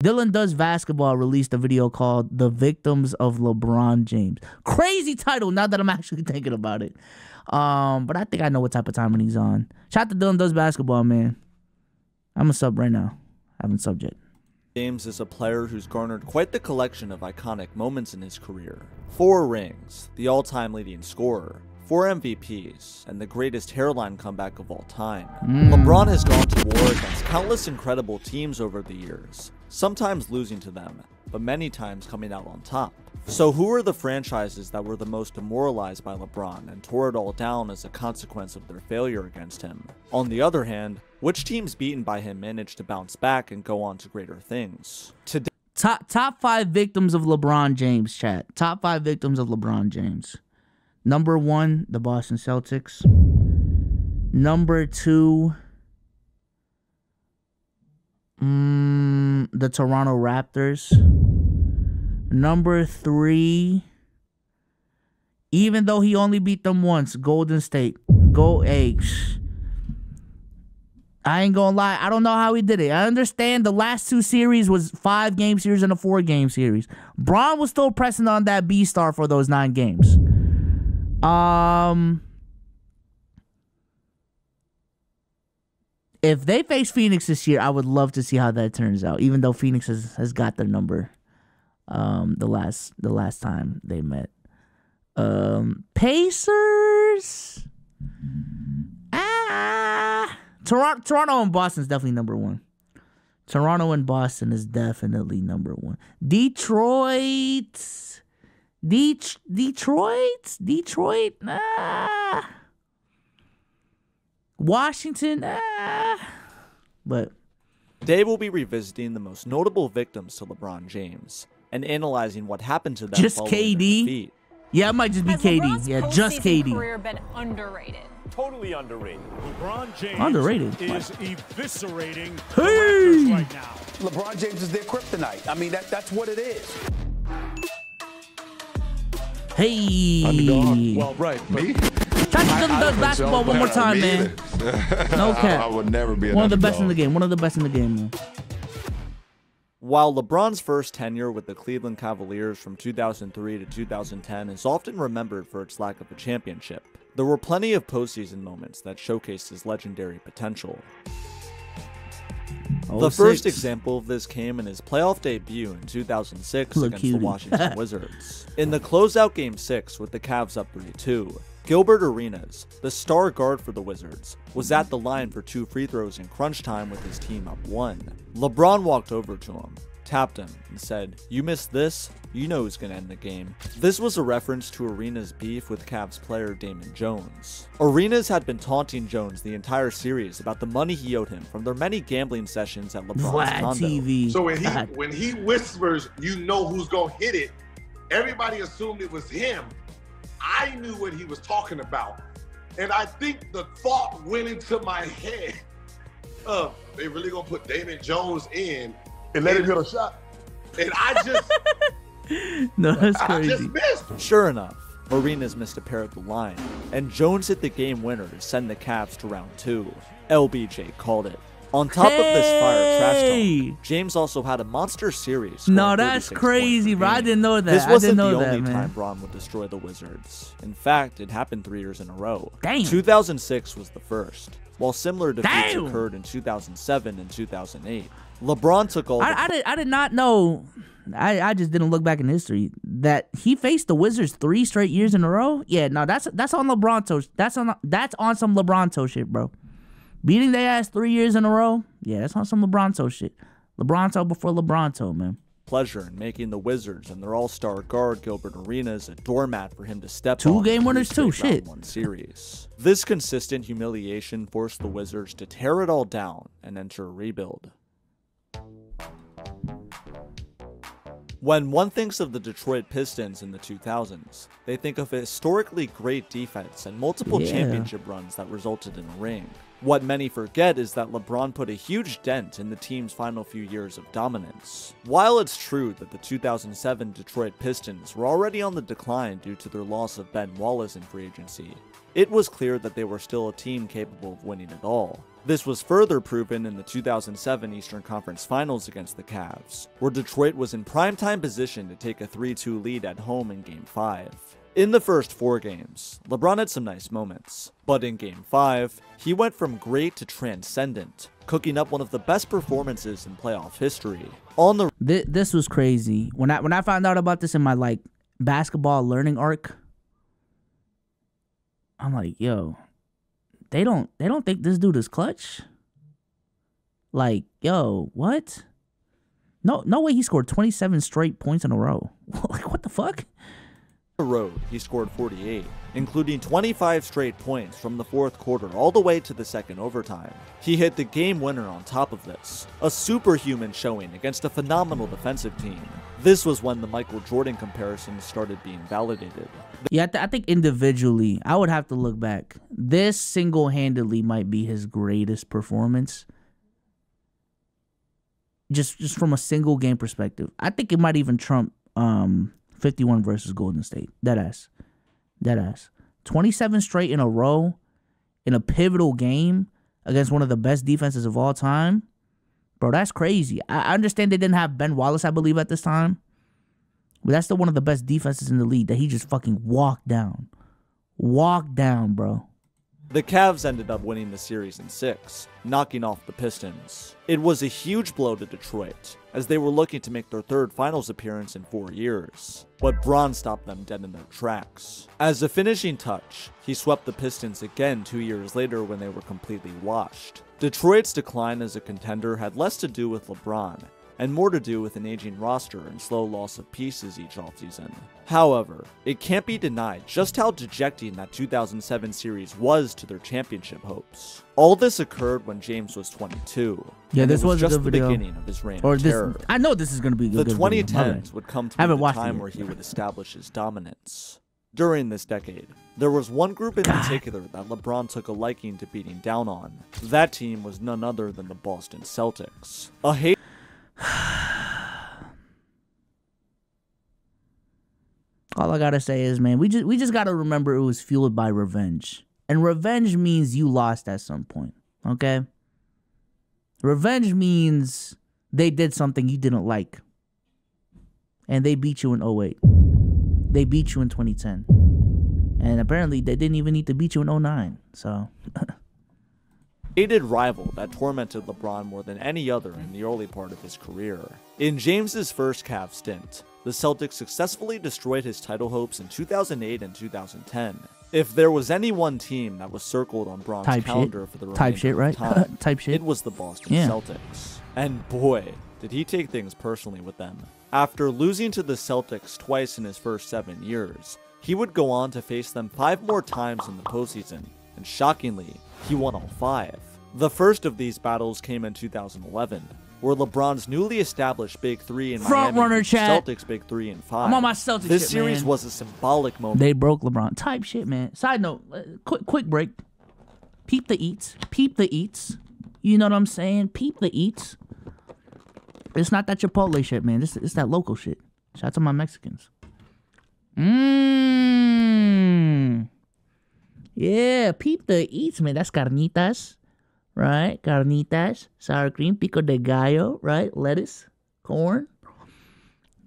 Dylan Does Basketball released a video called The Victims of LeBron James. Crazy title now that I'm actually thinking about it. But I think I know what type of timing he's on. Shout out to Dylan Does Basketball, man. I'm a sub right now. I haven't subbed yet. James is a player who's garnered quite the collection of iconic moments in his career. 4 rings, the all-time leading scorer, 4 MVPs, and the greatest hairline comeback of all time. LeBron has gone to war against countless incredible teams over the years, sometimes losing to them, but many times coming out on top. So who are the franchises that were the most demoralized by LeBron and tore it all down as a consequence of their failure against him? On the other hand, which teams beaten by him managed to bounce back and go on to greater things? Today, top 5 victims of LeBron James, chat. Top 5 victims of LeBron James. Number 1, the Boston Celtics. Number 2, the Toronto Raptors. Number 3, even though he only beat them once, Golden State. Go eggs. I ain't gonna lie, I don't know how he did it. I understand the last 2 series was 5-game series and a 4-game series. Bron was still pressing on that B-star for those 9 games. If they face Phoenix this year, I would love to see how that turns out. Even though Phoenix has got their number, the last time they met. Pacers. Toronto and Boston is definitely number 1. Toronto and Boston is definitely number 1. Detroit. Washington. But today we'll be revisiting the most notable victims to LeBron James and analyzing what happened to them. Just KD. Defeat. Yeah, it might just be KD. Yeah, just KD. Career been underrated. Totally underrated. LeBron James underrated is eviscerating the Raptors right now. LeBron James is their kryptonite. I mean, that's what it is. Hey. Underdog. Well, right. Me? Tyson does basketball one more time, man. No cap. I would never be one of the best in the game. One of the best in the game, man. While LeBron's first tenure with the Cleveland Cavaliers from 2003 to 2010 is often remembered for its lack of a championship, there were plenty of postseason moments that showcased his legendary potential. The first example of this came in his playoff debut in 2006 against the Washington Wizards. In the closeout Game 6 with the Cavs up 3-2, Gilbert Arenas, the star guard for the Wizards, was at the line for 2 free throws in crunch time with his team up 1. LeBron walked over to him, tapped him, and said, "You missed this, you know who's gonna end the game." This was a reference to Arenas' beef with Cavs player Damon Jones. Arenas had been taunting Jones the entire series about the money he owed him from their many gambling sessions at LeBron's condo. TV. So when he whispers, "You know who's gonna hit it," everybody assumed it was him. I knew what he was talking about. And I think the thought went into my head of, they really gonna put Damon Jones in and let him hit a shot. And I just, no, that's crazy. I just missed. Sure enough, Arenas missed a pair at the line, and Jones hit the game winner to send the Cavs to round 2. LBJ called it. On top of this fire trash talk, James also had a monster series. No, that's crazy, bro. I didn't know that. This wasn't the that, only man. time Bron would destroy the Wizards. In fact, it happened 3 years in a row. Damn. 2006 was the first, while similar defeats occurred in 2007 and 2008. LeBron took all. I did not know. I just didn't look back in history that he faced the Wizards 3 straight years in a row. Yeah, no, that's on LeBron. That's on some LeBron shit, bro. Beating their ass 3 years in a row? Yeah, that's on some LeBron shit. LeBron before LeBron, man. Pleasure in making the Wizards and their all-star guard Gilbert Arenas a doormat for him to step 2 on. game winners too, shit. One series. This consistent humiliation forced the Wizards to tear it all down and enter a rebuild. When one thinks of the Detroit Pistons in the 2000s, they think of a historically great defense and multiple championship runs that resulted in a ring. What many forget is that LeBron put a huge dent in the team's final few years of dominance. While it's true that the 2007 Detroit Pistons were already on the decline due to their loss of Ben Wallace in free agency, it was clear that they were still a team capable of winning it all. This was further proven in the 2007 Eastern Conference Finals against the Cavs, where Detroit was in primetime position to take a 3-2 lead at home in Game 5. In the first 4 games, LeBron had some nice moments, but in Game 5, he went from great to transcendent, cooking up one of the best performances in playoff history. This was crazy. When I found out about this in my basketball learning arc, I'm like, yo, they don't think this dude is clutch? Like, yo, what? No way he scored 27 straight points in a row. Like, what the fuck? The road, he scored 48, including 25 straight points from the fourth quarter all the way to the second overtime. He hit the game winner on top of this, a superhuman showing against a phenomenal defensive team. This was when the Michael Jordan comparisons started being validated. Yeah, I think individually, I would have to look back. This single-handedly might be his greatest performance. Just from a single game perspective. I think it might even trump 51 versus Golden State. Deadass. 27 straight in a row in a pivotal game against one of the best defenses of all time. Bro, that's crazy. I understand they didn't have Ben Wallace, I believe, at this time. But that's still one of the best defenses in the league that he just fucking walked down. Walked down, bro. The Cavs ended up winning the series in 6, knocking off the Pistons. It was a huge blow to Detroit, as they were looking to make their 3rd finals appearance in 4 years. But Bron stopped them dead in their tracks. As a finishing touch, he swept the Pistons again 2 years later when they were completely washed. Detroit's decline as a contender had less to do with LeBron, and more to do with an aging roster and slow loss of pieces each offseason. However, it can't be denied just how dejecting that 2007 series was to their championship hopes. All this occurred when James was 22. Yeah, this was just a good the video. beginning of his reign of terror. I know this is going to be a good The video. 2010s would come to be the time where he would establish his dominance. During this decade, there was one group in particular that LeBron took a liking to beating down on. That team was none other than the Boston Celtics. All I gotta say is, man, we just gotta remember it was fueled by revenge. And revenge means you lost at some point, okay? Revenge means they did something you didn't like. And they beat you in 08. They beat you in 2010. And apparently they didn't even need to beat you in 09. So... hated rival that tormented LeBron more than any other in the early part of his career. In James's first Cavs stint, the Celtics successfully destroyed his title hopes in 2008 and 2010. If there was any one team that was circled on Bron's calendar for the remainder of time, it was the Boston Celtics. And boy, did he take things personally with them. After losing to the Celtics twice in his first 7 years, he would go on to face them 5 more times in the postseason, and shockingly, he won all 5. The first of these battles came in 2011, where LeBron's newly established Big 3 in Miami beat Celtics Big 3 in 5. I'm on my Celtics This shit, series man. was a symbolic moment. They broke LeBron. Type shit, man. Side note, quick break. Peep the eats. Peep the eats. You know what I'm saying? Peep the eats. It's not that Chipotle shit, man. It's that local shit. Shout out to my Mexicans. Yeah, peep the eats, man. That's carnitas, right? Carnitas, sour cream, pico de gallo, right? Lettuce, corn.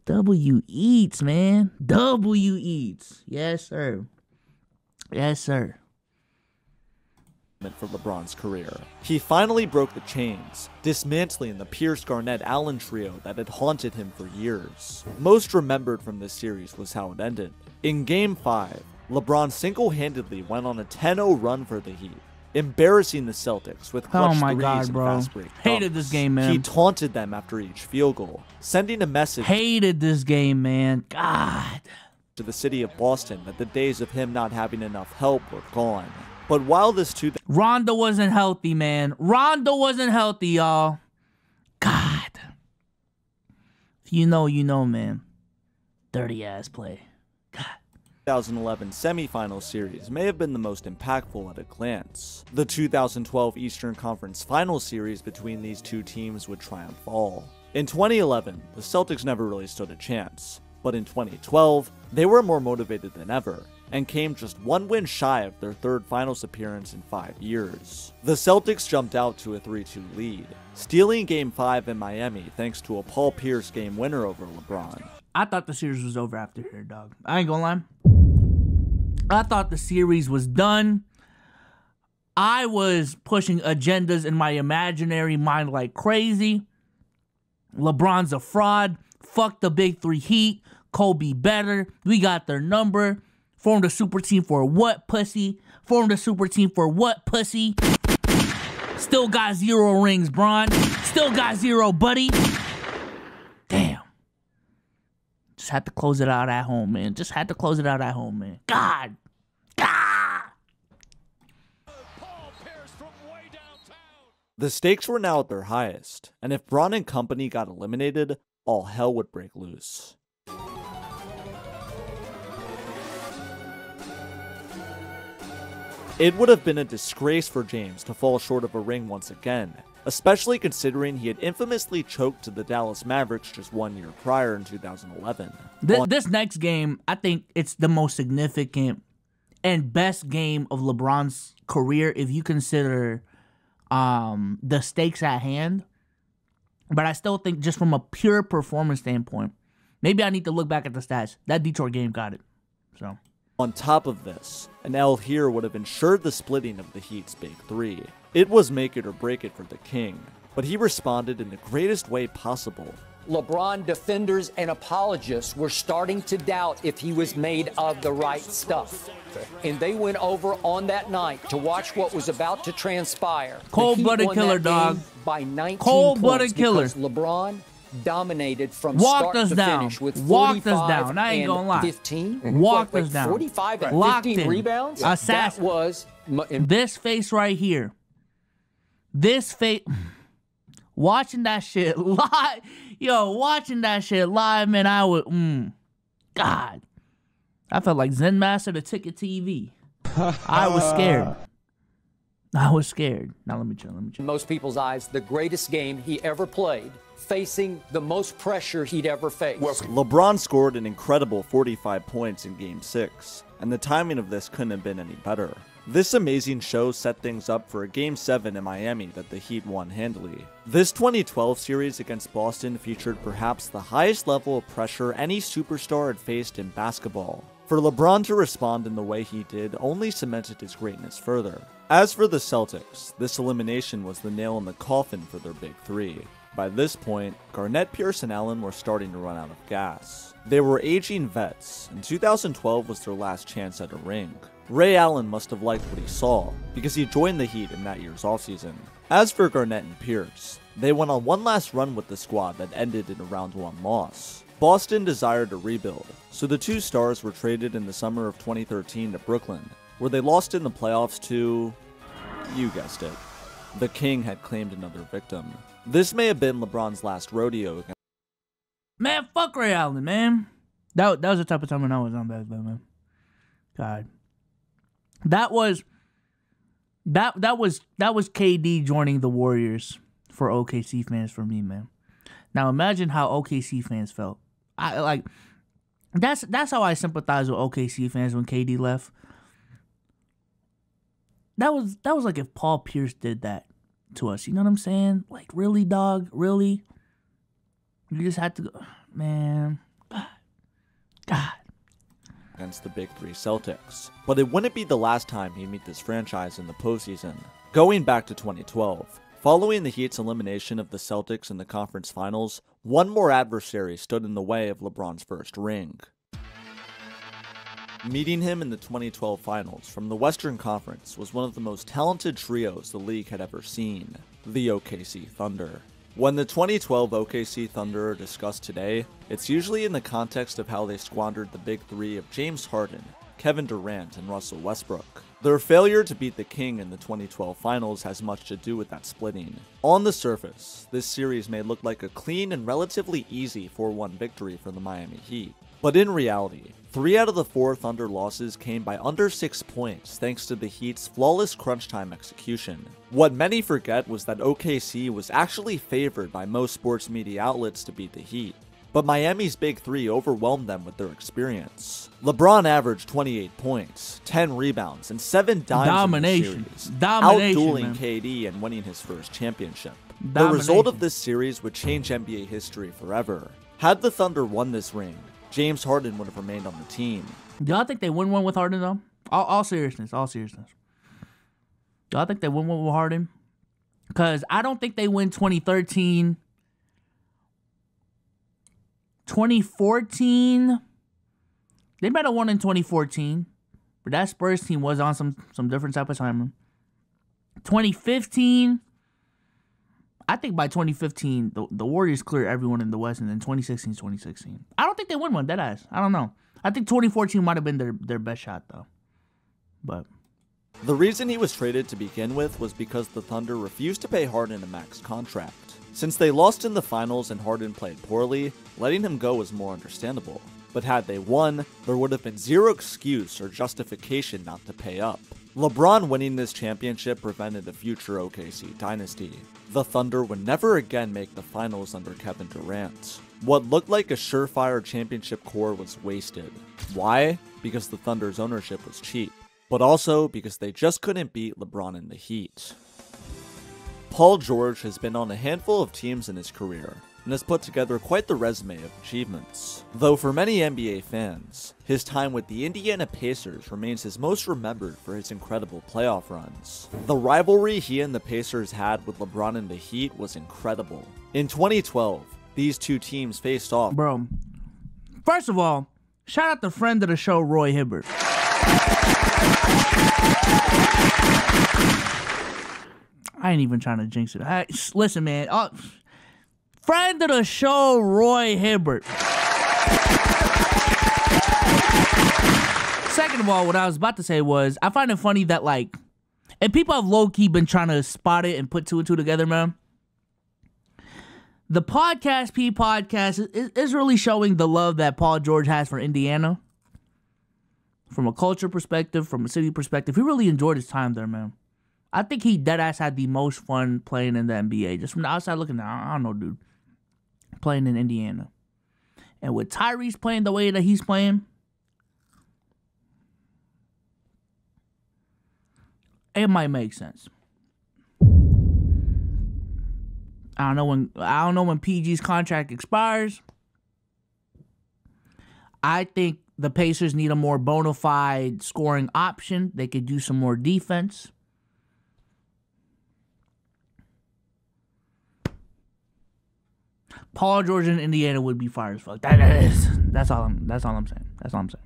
W eats, man. W eats. Yes, sir. Yes, sir. For LeBron's career. He finally broke the chains, dismantling the Pierce, Garnett, Allen trio that had haunted him for years. Most remembered from this series was how it ended. In Game 5, LeBron single-handedly went on a 10-0 run for the Heat, embarrassing the Celtics with clutch threes and fast break dunks. Hated this game, man. He taunted them after each field goal, sending a message Hated this game, man. God. to the city of Boston that the days of him not having enough help were gone. But while this Rondo wasn't healthy, man. Rondo wasn't healthy, y'all. God. If you know, you know, man. Dirty ass play. God. 2011 semifinal series may have been the most impactful at a glance. The 2012 Eastern Conference Finals series between these two teams would triumph all. In 2011, the Celtics never really stood a chance, but in 2012, they were more motivated than ever, and came just one win shy of their third finals appearance in 5 years. The Celtics jumped out to a 3-2 lead, stealing Game 5 in Miami thanks to a Paul Pierce game winner over LeBron. I thought the series was over after here, dog. I ain't gonna lie. I thought the series was done. I was pushing agendas in my imaginary mind like crazy. LeBron's a fraud. Fuck the big three Heat. Kobe better. We got their number. Formed a super team for what, pussy? Formed a super team for what, pussy? Still got 0 rings, Bron. Still got 0, buddy. Damn. Just had to close it out at home, man. Just had to close it out at home, man. God. God. The stakes were now at their highest, and if Bron and company got eliminated, all hell would break loose. It would have been a disgrace for James to fall short of a ring once again, especially considering he had infamously choked to the Dallas Mavericks just 1 year prior in 2011. This next game, I think it's the most significant and best game of LeBron's career if you consider the stakes at hand. But I still think just from a pure performance standpoint, maybe I need to look back at the stats. That Detroit game got it. So. On top of this, an L here would have ensured the splitting of the Heat's big three. It was make it or break it for the King, but he responded in the greatest way possible. LeBron defenders and apologists were starting to doubt if he was made of the right stuff. And they went over on that night to watch what was about to transpire. Cold-blooded killer, dog. By 19 Cold-blooded killer. Because LeBron dominated from start to finish with 45 I ain't gonna lie. 15. Walked us down. 45 and Locked 15 in. rebounds. Assassin. That was this face right here. This face. Watching that shit live. Yo, watching that shit live, man, I would. God. I felt like Zen Master to Ticket TV. I was scared. I was scared. Now let me chill. in most people's eyes, the greatest game he ever played, facing the most pressure he'd ever faced. LeBron scored an incredible 45 points in Game 6, and the timing of this couldn't have been any better. This amazing show set things up for a Game 7 in Miami that the Heat won handily. This 2012 series against Boston featured perhaps the highest level of pressure any superstar had faced in basketball. For LeBron to respond in the way he did only cemented his greatness further. As for the Celtics, this elimination was the nail in the coffin for their big three. By this point, Garnett, Pierce, and Allen were starting to run out of gas. They were aging vets, and 2012 was their last chance at a ring. Ray Allen must have liked what he saw, because he joined the Heat in that year's offseason. As for Garnett and Pierce, they went on one last run with the squad that ended in a round 1 loss. Boston desired a rebuild, so the two stars were traded in the summer of 2013 to Brooklyn, where they lost in the playoffs to, you guessed it, the King had claimed another victim. This may have been LeBron's last rodeo against. Man, fuck Ray Allen, man. That was the type of time when I was on basketball, man. God. That was KD joining the Warriors for OKC fans for me, man. Now imagine how OKC fans felt. That's how I sympathize with OKC fans when KD left. That was like if Paul Pierce did that to us. You know what I'm saying? Like, really, dog? Really? You just had to go, man. God. Against the big three Celtics. But it wouldn't be the last time he'd meet this franchise in the postseason. Going back to 2012, following the Heat's elimination of the Celtics in the conference finals, one more adversary stood in the way of LeBron's first ring. Meeting him in the 2012 finals from the Western Conference was one of the most talented trios the league had ever seen, the OKC Thunder. When the 2012 OKC Thunder are discussed today, it's usually in the context of how they squandered the big three of James Harden, Kevin Durant and Russell Westbrook. Their failure to beat the King in the 2012 finals has much to do with that splitting. On the surface, this series may look like a clean and relatively easy 4-1 victory for the Miami Heat. But in reality, 3 out of the 4 Thunder losses came by under 6 points thanks to the Heat's flawless crunch time execution. What many forget was that OKC was actually favored by most sports media outlets to beat the Heat. But Miami's Big Three overwhelmed them with their experience. LeBron averaged 28 points, 10 rebounds, and 7 dimes in the series, outdueling KD and winning his first championship. The result of this series would change NBA history forever. Had the Thunder won this ring, James Harden would have remained on the team. Do y'all think they win one with Harden, though? All seriousness, all seriousness. Do y'all think they win one with Harden? Because I don't think they win 2013... 2014, they might have won in 2014, but that Spurs team was on some different type of timer. 2015, I think by 2015, the Warriors cleared everyone in the West, and then 2016. I don't think they win one, deadass. I don't know. I think 2014 might have been their best shot, though. But the reason he was traded to begin with was because the Thunder refused to pay Harden a max contract. Since they lost in the finals and Harden played poorly, letting him go was more understandable. But had they won, there would have been zero excuse or justification not to pay up. LeBron winning this championship prevented a future OKC dynasty. The Thunder would never again make the finals under Kevin Durant. What looked like a surefire championship core was wasted. Why? Because the Thunder's ownership was cheap, but also because they just couldn't beat LeBron and the Heat. Paul George has been on a handful of teams in his career, and has put together quite the resume of achievements. Though for many NBA fans, his time with the Indiana Pacers remains his most remembered for his incredible playoff runs. The rivalry he and the Pacers had with LeBron and the Heat was incredible. In 2012, these two teams faced off. Bro, first of all, shout out to friend of the show, Roy Hibbert. I ain't even trying to jinx it. Listen, man. Friend of the show, Roy Hibbert. Second of all, what I was about to say was, I find it funny that, like, and people have low-key been trying to spot it and put 2 and 2 together, man. The podcast is really showing the love that Paul George has for Indiana. From a culture perspective, from a city perspective, he really enjoyed his time there, man. I think he deadass had the most fun playing in the NBA. Just from the outside looking down, I don't know, dude. Playing in Indiana. And with Tyrese playing the way that he's playing, it might make sense. I don't know when PG's contract expires. I think the Pacers need a more bona fide scoring option. They could do some more defense. Paul George in Indiana would be fire as fuck. That's all I'm saying.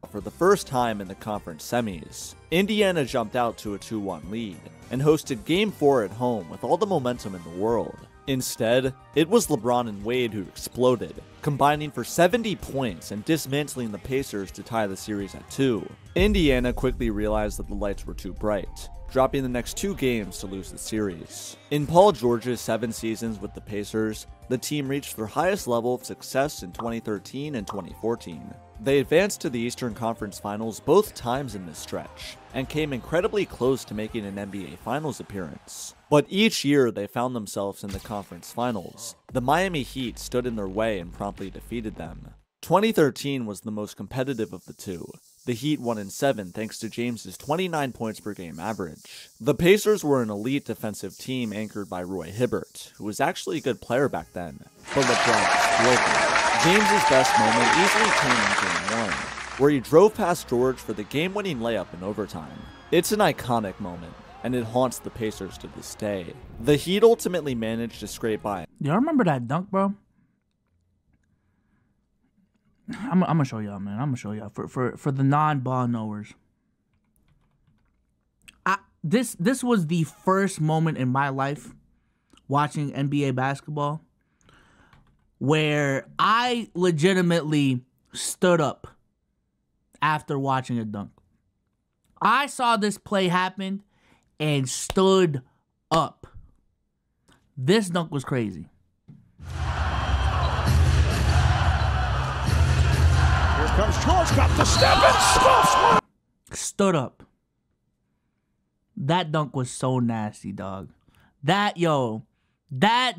For the first time in the conference semis, Indiana jumped out to a 2-1 lead and hosted Game 4 at home with all the momentum in the world. Instead, it was LeBron and Wade who exploded, combining for 70 points and dismantling the Pacers to tie the series at 2. Indiana quickly realized that the lights were too bright, dropping the next 2 games to lose the series. In Paul George's 7 seasons with the Pacers, the team reached their highest level of success in 2013 and 2014. They advanced to the Eastern Conference Finals both times in this stretch, and came incredibly close to making an NBA Finals appearance. But each year they found themselves in the conference finals. The Miami Heat stood in their way and promptly defeated them. 2013 was the most competitive of the two. The Heat won in 7 thanks to James's 29 points per game average. The Pacers were an elite defensive team anchored by Roy Hibbert, who was actually a good player back then, but LeBron spoiled them. James's best moment easily came in Game 1, where he drove past George for the game-winning layup in overtime. It's an iconic moment, and it haunts the Pacers to this day. The Heat ultimately managed to scrape by. Y'all remember that dunk, bro? I'm gonna show y'all, man. I'm gonna show y'all for the non-ball knowers. This was the first moment in my life watching NBA basketball where I legitimately stood up after watching a dunk. I saw this play happen and stood up. This dunk was crazy. Here comes George, got the step and stuffs. Stood up. That dunk was so nasty, dog. That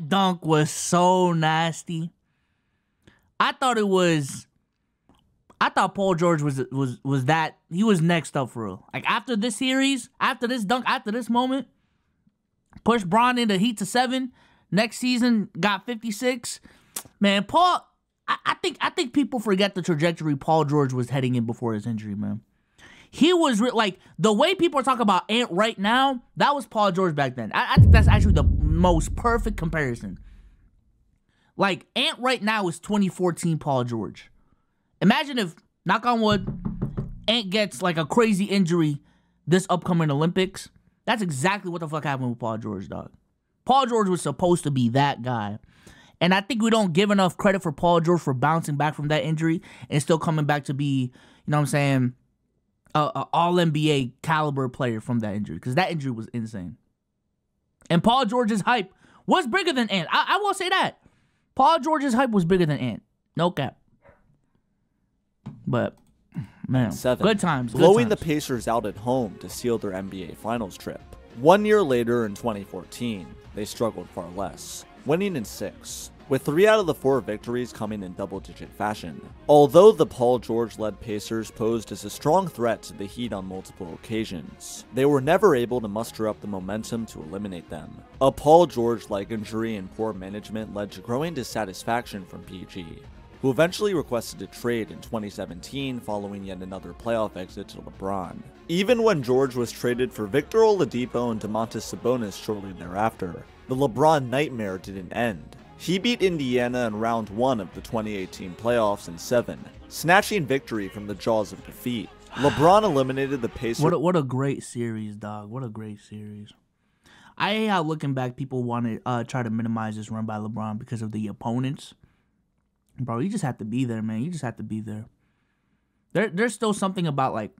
dunk was so nasty. I thought Paul George was that, he was next up for real. Like after this series, after this dunk, after this moment, pushed Bron into Heat to 7. Next season got 56. Man, Paul, I think people forget the trajectory Paul George was heading in before his injury, man. He was like, the way people are talking about Ant right now, that was Paul George back then. I think that's actually the most perfect comparison. Like, Ant right now is 2014 Paul George. Imagine if, knock on wood, Ant gets like a crazy injury this upcoming Olympics. That's exactly what the fuck happened with Paul George, dog. Paul George was supposed to be that guy. And I think we don't give enough credit for Paul George for bouncing back from that injury and still coming back to be, you know what I'm saying, a all-NBA caliber player from that injury. Because that injury was insane. And Paul George's hype was bigger than Ant. I will say that. Paul George's hype was bigger than Ant. No cap. But, man, 7. Good times. Blowing the Pacers out at home to seal their NBA Finals trip. 1 year later in 2014, they struggled far less, winning in 6, with 3 out of the 4 victories coming in double-digit fashion. Although the Paul George-led Pacers posed as a strong threat to the Heat on multiple occasions, they were never able to muster up the momentum to eliminate them. A Paul George-like injury and poor management led to growing dissatisfaction from PG, who eventually requested a trade in 2017 following yet another playoff exit to LeBron. Even when George was traded for Victor Oladipo and Domantas Sabonis shortly thereafter, the LeBron nightmare didn't end. He beat Indiana in round 1 of the 2018 playoffs in 7, snatching victory from the jaws of defeat. LeBron eliminated the Pacers. What a great series, dog. What a great series. I hate how, looking back, people want to try to minimize this run by LeBron because of the opponents. Bro, you just have to be there, man. You just have to be there. There's still something about, like,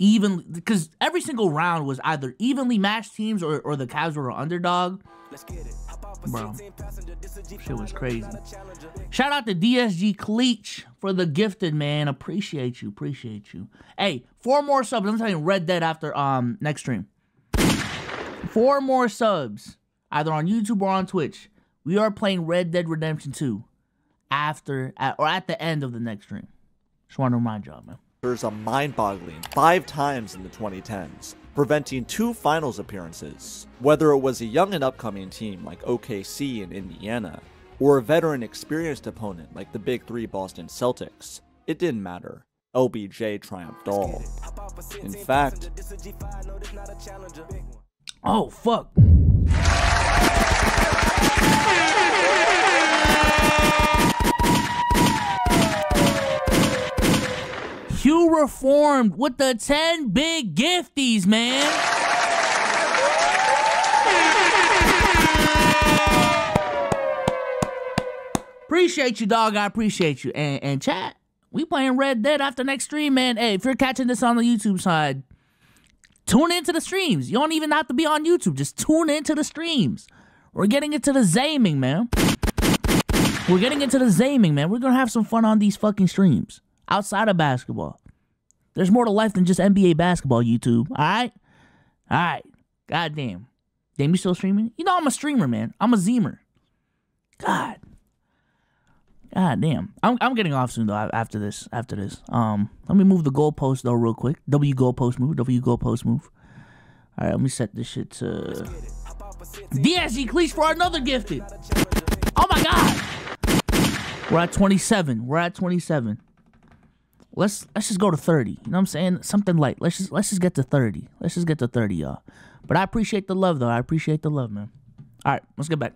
even, because every single round was either evenly matched teams or the Cavs were an underdog. Bro, shit was crazy. Shout out to DSG Cleach for the gifted, man. Appreciate you. Hey, 4 more subs. I'm telling you, Red Dead after next stream. 4 more subs, either on YouTube or on Twitch. We are playing Red Dead Redemption 2 at the end of the next stream. Just want to remind y'all, man. There's a mind-boggling 5 times in the 2010s, preventing 2 finals appearances. Whether it was a young and upcoming team like OKC in Indiana, or a veteran experienced opponent like the Big 3 Boston Celtics, it didn't matter. LBJ triumphed all. In fact... Oh, fuck. Hugh Reformed with the 10 big gifties, man. Appreciate you, dog. I appreciate you. And chat, we playing Red Dead after next stream, man. Hey, if you're catching this on the YouTube side, tune into the streams. You don't even have to be on YouTube. Just tune into the streams. We're getting into the zaming, man. We're getting into the zaming, man. We're going to have some fun on these fucking streams. Outside of basketball. There's more to life than just NBA basketball, YouTube. Alright? Alright. Goddamn. Damn, you still streaming? You know I'm a streamer, man. I'm a Zemer. God damn. I'm getting off soon, though, after this. Let me move the goalpost, though, real quick. W goalpost move. Alright, let me set this shit to... DSG Cleach for another gifted. Oh, my God. We're at 27. Let's just go to 30. You know what I'm saying? Something light. Let's just get to 30. Let's just get to 30, y'all. But I appreciate the love, though. I appreciate the love, man. All right, let's get back.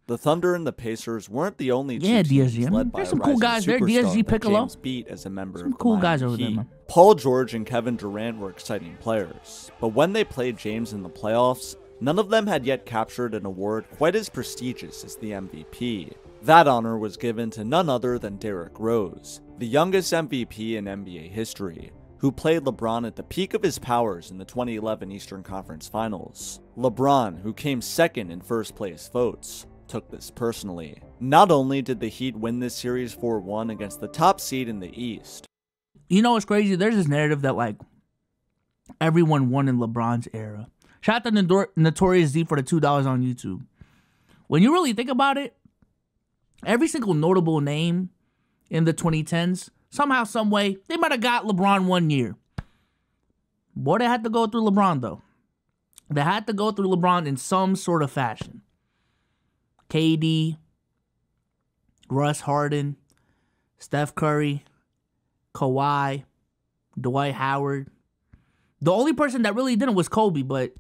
The Thunder and the Pacers weren't the only two DSG. teams led by There's a some cool guys there. rising DSG superstar that Piccolo. James beat as a member Some of the cool guys Miami over there, Heat. man. Paul George and Kevin Durant were exciting players, but when they played James in the playoffs, none of them had yet captured an award quite as prestigious as the MVP. That honor was given to none other than Derrick Rose, the youngest MVP in NBA history, who played LeBron at the peak of his powers in the 2011 Eastern Conference Finals. LeBron, who came second in first place votes, took this personally. Not only did the Heat win this series 4-1 against the top seed in the East. You know what's crazy? There's this narrative that like everyone won in LeBron's era. Shout out to Notorious Z for the $2 on YouTube. When you really think about it, every single notable name in the 2010s, somehow, some way, they might have got LeBron 1 year. Boy, they had to go through LeBron, though. They had to go through LeBron in some sort of fashion. KD, Russ Harden, Steph Curry, Kawhi, Dwight Howard. The only person that really didn't was Kobe, but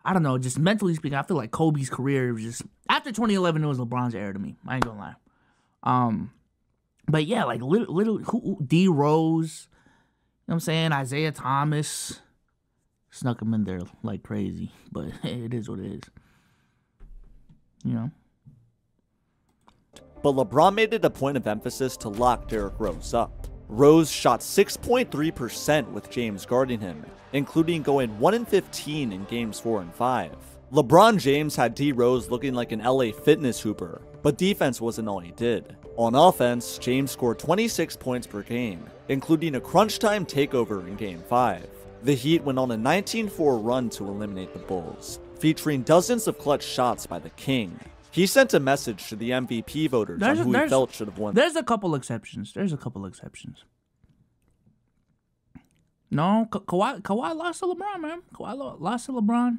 I don't know, just mentally speaking, I feel like Kobe's career was just, after 2011, it was LeBron's era to me. I ain't gonna lie. But yeah, like little D Rose, you know what I'm saying? Isaiah Thomas. Snuck him in there like crazy, but it is what it is. You know? But LeBron made it a point of emphasis to lock Derrick Rose up. Rose shot 6.3% with James guarding him, including going 1-15 in games 4 and 5. LeBron James had D Rose looking like an LA Fitness hooper, but defense wasn't all he did. On offense, James scored 26 points per game, including a crunch time takeover in Game 5. The Heat went on a 19-4 run to eliminate the Bulls, featuring dozens of clutch shots by the King. He sent a message to the MVP voters on who he felt should have won. There's a couple exceptions. No, Kawhi lost to LeBron, man. Kawhi lost to LeBron.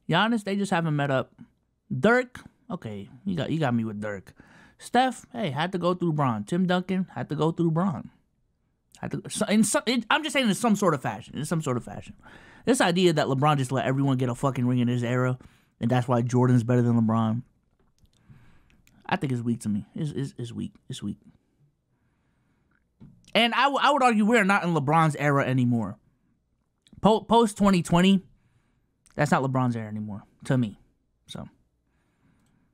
Giannis, they just haven't met up. Dirk, okay, you got me with Dirk. Steph, hey, had to go through Bron. Tim Duncan had to go through Bron. I'm just saying in some sort of fashion. This idea that LeBron just let everyone get a fucking ring in his era, and that's why Jordan's better than LeBron, I think it's weak to me. It's weak. It's weak. And I would argue we're not in LeBron's era anymore. Post 2020, that's not LeBron's era anymore, to me. So.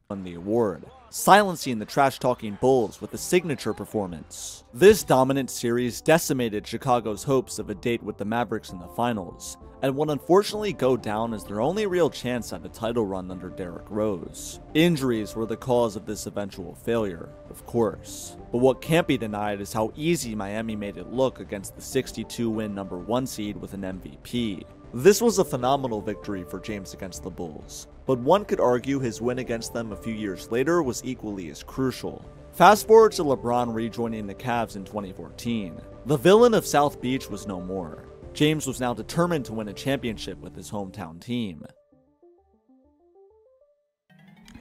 Won the award, silencing the trash-talking Bulls with a signature performance. This dominant series decimated Chicago's hopes of a date with the Mavericks in the finals, and would unfortunately go down as their only real chance at a title run under Derrick Rose. Injuries were the cause of this eventual failure, of course. But what can't be denied is how easy Miami made it look against the 62-win #1 seed with an MVP. This was a phenomenal victory for James against the Bulls, but one could argue his win against them a few years later was equally as crucial. Fast forward to LeBron rejoining the Cavs in 2014. The villain of South Beach was no more. James was now determined to win a championship with his hometown team.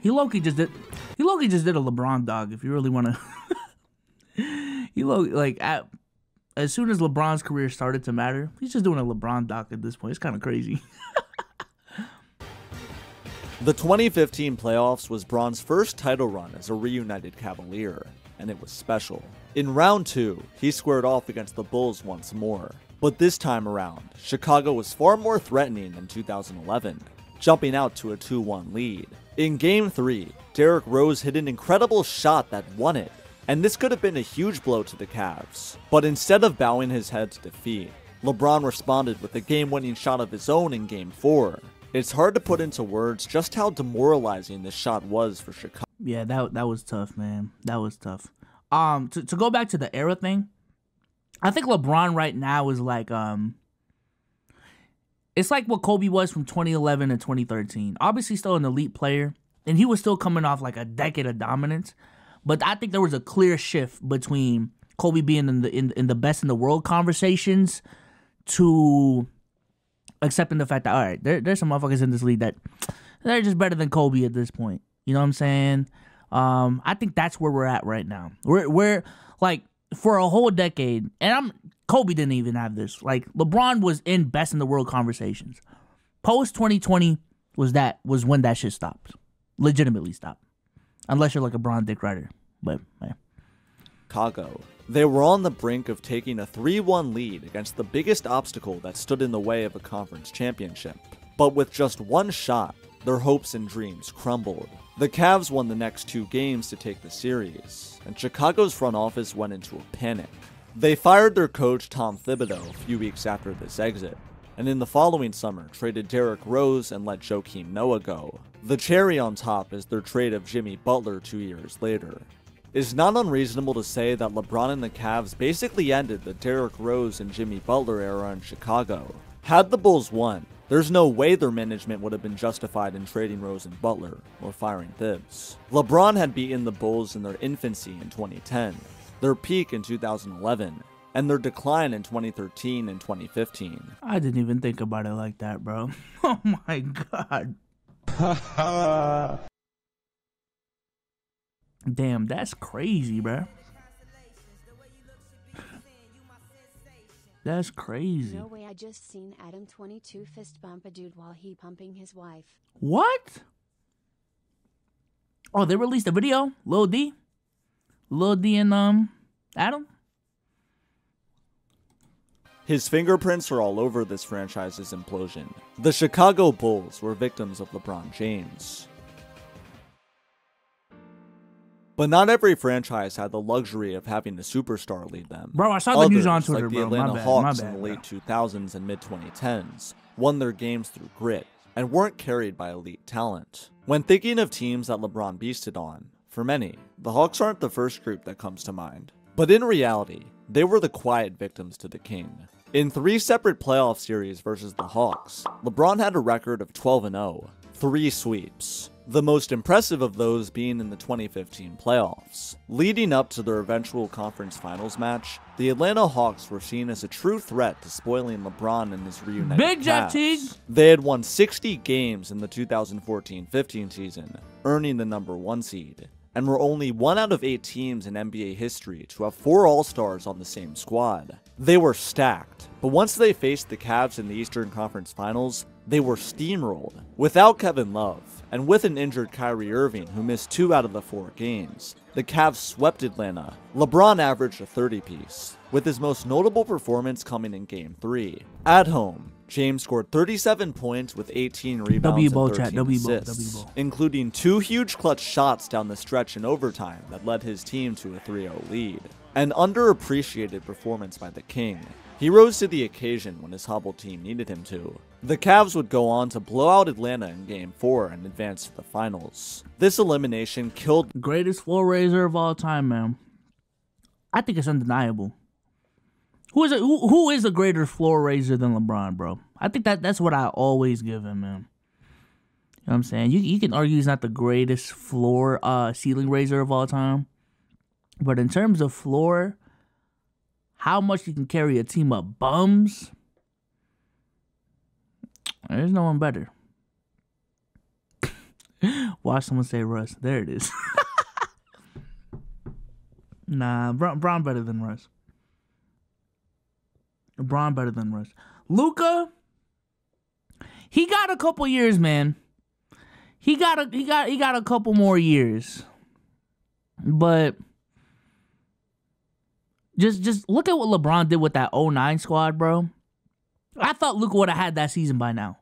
He low-key just did a LeBron dog, if you really want to. As soon as LeBron's career started to matter, he's just doing a LeBron doc at this point. It's kind of crazy. The 2015 playoffs was Bron's first title run as a reunited Cavalier, and it was special. In round 2, he squared off against the Bulls once more. But this time around, Chicago was far more threatening than 2011, jumping out to a 2-1 lead. In Game 3, Derrick Rose hit an incredible shot that won it, and this could have been a huge blow to the Cavs. But instead of bowing his head to defeat, LeBron responded with a game-winning shot of his own in Game 4. It's hard to put into words just how demoralizing this shot was for Chicago. Yeah, that was tough, man. That was tough. To go back to the era thing, I think LeBron right now is like it's like what Kobe was from 2011 to 2013. Obviously still an elite player, and he was still coming off like a decade of dominance. But I think there was a clear shift between Kobe being in the best in the world conversations to accepting the fact that, all right, there's some motherfuckers in this league that they're just better than Kobe at this point. You know what I'm saying? I think that's where we're at right now. We're like, for a whole decade, and Kobe didn't even have this. Like, LeBron was in best in the world conversations. Post 2020 was when that shit stopped. Legitimately stopped. Unless you're like a Bron Dick Rider. But, man. Chicago. They were on the brink of taking a 3-1 lead against the biggest obstacle that stood in the way of a conference championship. But with just one shot, their hopes and dreams crumbled. The Cavs won the next 2 games to take the series, and Chicago's front office went into a panic. They fired their coach Tom Thibodeau a few weeks after this exit, and in the following summer traded Derrick Rose and let Joakim Noah go. The cherry on top is their trade of Jimmy Butler 2 years later. It's not unreasonable to say that LeBron and the Cavs basically ended the Derrick Rose and Jimmy Butler era in Chicago. Had the Bulls won, there's no way their management would have been justified in trading Rose and Butler, or firing Thibs. LeBron had beaten the Bulls in their infancy in 2010, their peak in 2011, and their decline in 2013 and 2015. I didn't even think about it like that, bro. Oh my god. Damn, that's crazy, bro. That's crazy. No way, I just seen Adam 22 fist bump a dude while he pumping his wife. What? Oh, they released a video? Lil D and Adam? His fingerprints are all over this franchise's implosion. The Chicago Bulls were victims of LeBron James. But not every franchise had the luxury of having a superstar lead them. Bro, I saw the news on Others, Twitter, like the bro. Atlanta My bad, Hawks my bad, in the bro. late 2000s and mid-2010s, won their games through grit, and weren't carried by elite talent. When thinking of teams that LeBron beasted on, for many, the Hawks aren't the first group that comes to mind. But in reality, they were the quiet victims to the king. In 3 separate playoff series versus the Hawks, LeBron had a record of 12-0, 3 sweeps. The most impressive of those being in the 2015 playoffs. Leading up to their eventual conference finals match, the Atlanta Hawks were seen as a true threat to spoiling LeBron and his reunited Big Jeff Cavs. Teague. They had won 60 games in the 2014-15 season, earning the #1 seed, and were only 1 out of 8 teams in NBA history to have 4 All-Stars on the same squad. They were stacked, but once they faced the Cavs in the Eastern Conference Finals, they were steamrolled. Without Kevin Love, and with an injured Kyrie Irving who missed 2 out of the 4 games, the Cavs swept Atlanta. LeBron averaged a 30-piece, with his most notable performance coming in Game 3. At home, James scored 37 points with 18 rebounds and 13 assists, including 2 huge clutch shots down the stretch in overtime that led his team to a 3-0 lead. An underappreciated performance by the King. He rose to the occasion when his hobbled team needed him to. The Cavs would go on to blow out Atlanta in Game 4 and advance to the finals. This elimination killed Greatest floor raiser of all time, man. I think it's undeniable. Who is a greater floor raiser than LeBron, bro? I think that's what I always give him, man. You know what I'm saying? You can argue he's not the greatest floor ceiling raiser of all time. But in terms of floor, how much you can carry a team of bums, there's no one better. Watch someone say Russ. There it is. Nah, Bron better than Russ. LeBron better than Russ. Luka, he got a couple years, man. He got a couple more years. But just look at what LeBron did with that 09 squad, bro. I thought Luka would have had that season by now.